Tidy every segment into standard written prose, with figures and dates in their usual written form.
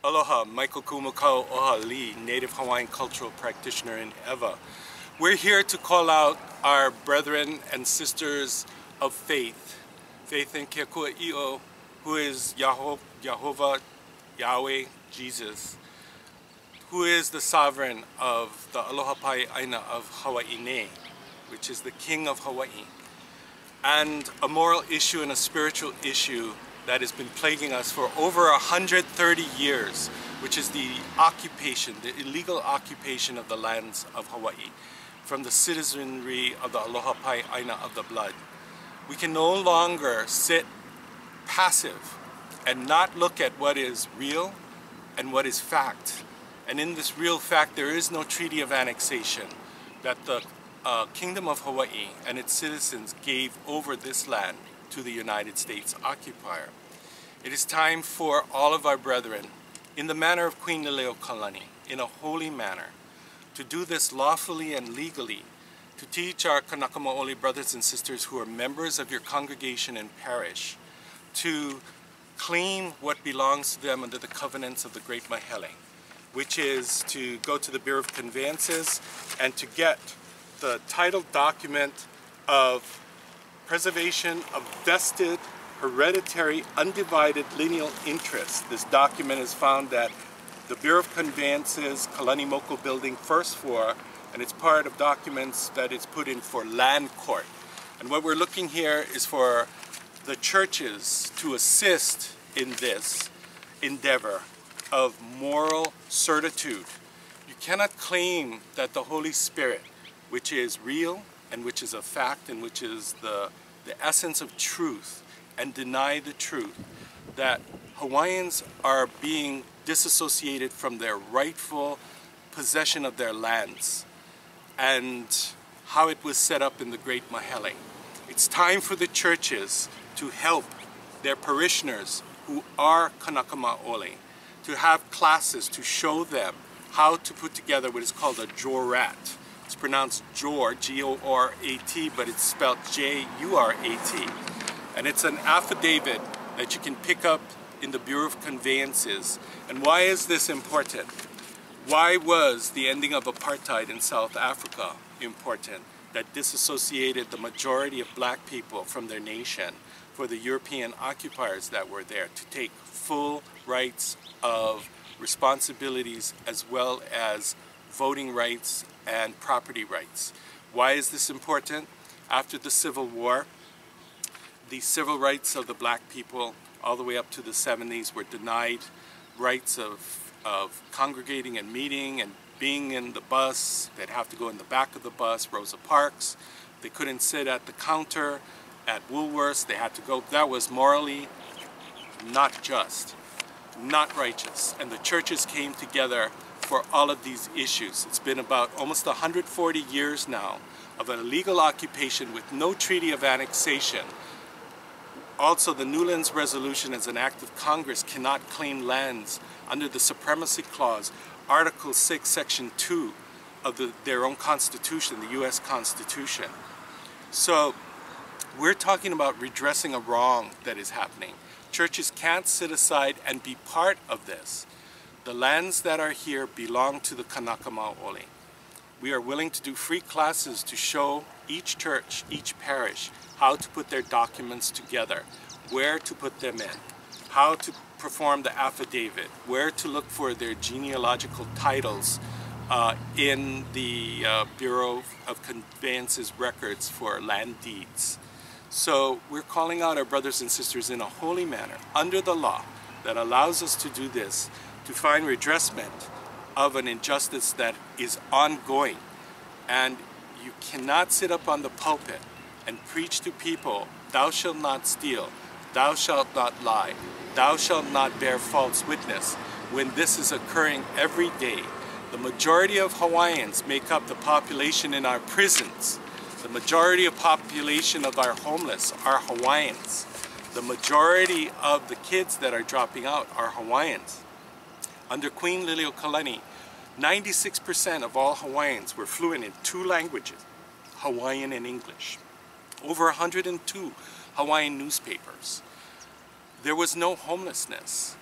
Aloha, Michael Kumu Mike Lee, Native Hawaiian cultural practitioner in Ewa. We're here to call out our brethren and sisters of faith in Kekua'io, who is Jehovah, Yahweh, Jesus, who is the sovereign of the Aloha Pai Aina of Hawaii, which is the King of Hawaii, and a moral issue and a spiritual issue that has been plaguing us for over 130 years, which is the occupation, the illegal occupation of the lands of Hawaii from the citizenry of the Aloha Pai Aina of the blood. We can no longer sit passive and not look at what is real and what is fact. And in this real fact, there is no treaty of annexation that the Kingdom of Hawaii and its citizens gave over this land to the United States occupier. It is time for all of our brethren, in the manner of Queen Leleokalani, in a holy manner, to do this lawfully and legally, to teach our Kanaka Maoli brothers and sisters who are members of your congregation and parish, to claim what belongs to them under the covenants of the Great Mahele, which is to go to the Bureau of Conveyances and to get the title document of preservation of vested, hereditary, undivided lineal interest. This document is found at the Bureau of Conveyances, Kalani Moko Building, first floor, and it's part of documents that is put in for land court. And what we're looking here is for the churches to assist in this endeavor of moral certitude. You cannot claim that the Holy Spirit, which is real and which is a fact and which is the essence of truth, and deny the truth that Hawaiians are being disassociated from their rightful possession of their lands and how it was set up in the Great Mahele. It's time for the churches to help their parishioners who are Kanaka Maoli, to have classes to show them how to put together what is called a jorat. It's pronounced Jor, G-O-R-A-T, but it's spelled J-U-R-A-T. And it's an affidavit that you can pick up in the Bureau of Conveyances. And why is this important? Why was the ending of apartheid in South Africa important? That disassociated the majority of black people from their nation for the European occupiers that were there to take full rights of responsibilities as well as voting rights and property rights. Why is this important? After the Civil War, the civil rights of the black people all the way up to the 70s were denied rights of congregating and meeting and being in the bus. They'd have to go in the back of the bus, Rosa Parks. They couldn't sit at the counter at Woolworths. They had to go. That was morally not just, not righteous. And the churches came together for all of these issues. It's been about almost 140 years now of an illegal occupation with no treaty of annexation. Also, the Newlands Resolution as an act of Congress cannot claim lands under the Supremacy Clause, Article 6, Section 2 of their own Constitution, the U.S. Constitution. So we're talking about redressing a wrong that is happening. Churches can't sit aside and be part of this. The lands that are here belong to the Kanaka Maoli. We are willing to do free classes to show each church, each parish, how to put their documents together, where to put them in, how to perform the affidavit, where to look for their genealogical titles in the Bureau of Conveyances records for land deeds. So we're calling out our brothers and sisters in a holy manner, under the law that allows us to do this, to find redressment of an injustice that is ongoing. And you cannot sit up on the pulpit and preach to people, thou shalt not steal, thou shalt not lie, thou shalt not bear false witness, when this is occurring every day. The majority of Hawaiians make up the population in our prisons. The majority of population of our homeless are Hawaiians. The majority of the kids that are dropping out are Hawaiians. Under Queen Leleokalani, 96% of all Hawaiians were fluent in 2 languages, Hawaiian and English. Over 102 Hawaiian newspapers. There was no homelessness.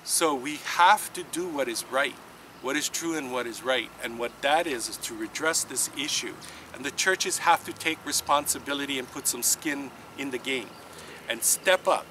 So we have to do what is right, what is true and what is right. And what that is to redress this issue. And the churches have to take responsibility and put some skin in the game and step up.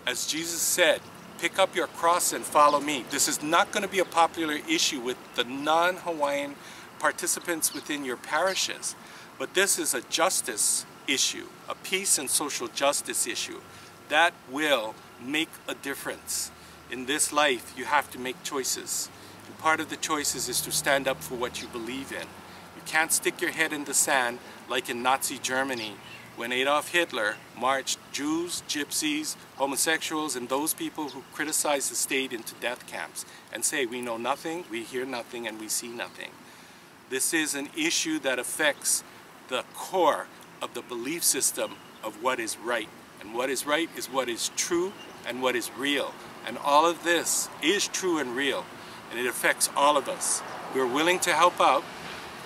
As Jesus said, pick up your cross and follow me. This is not going to be a popular issue with the non-Hawaiian participants within your parishes, but this is a justice issue, a peace and social justice issue that will make a difference. In this life, you have to make choices. And part of the choices is to stand up for what you believe in. You can't stick your head in the sand like in Nazi Germany when Adolf Hitler marched Jews, gypsies, homosexuals, and those people who criticized the state into death camps and say, we know nothing, we hear nothing, and we see nothing. This is an issue that affects the core of the belief system of what is right. And what is right is what is true and what is real. And all of this is true and real, and it affects all of us. We're willing to help out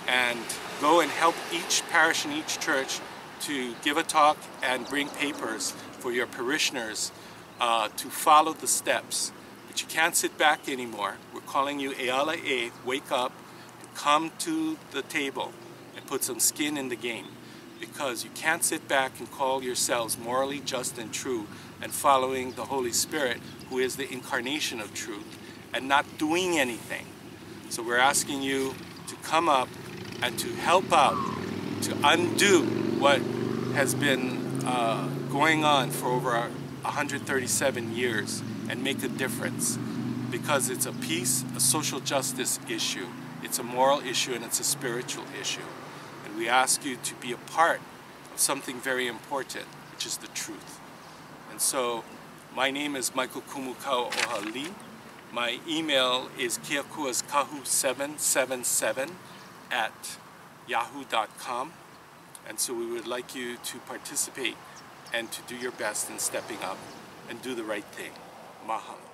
and go and help each parish and each church to give a talk and bring papers for your parishioners to follow the steps. But you can't sit back anymore. We're calling you Eala E, wake up, come to the table and put some skin in the game. Because you can't sit back and call yourselves morally just and true and following the Holy Spirit, who is the incarnation of truth, and not doing anything. So we're asking you to come up and to help out, to undo what has been going on for over 137 years and make a difference, because it's a peace, a social justice issue, it's a moral issue, and it's a spiritual issue. And we ask you to be a part of something very important, which is the truth. And so my name is Michael Kumu Lee. My email is kiakuaskahu777@yahoo.com. And so we would like you to participate and to do your best in stepping up and do the right thing. Mahalo.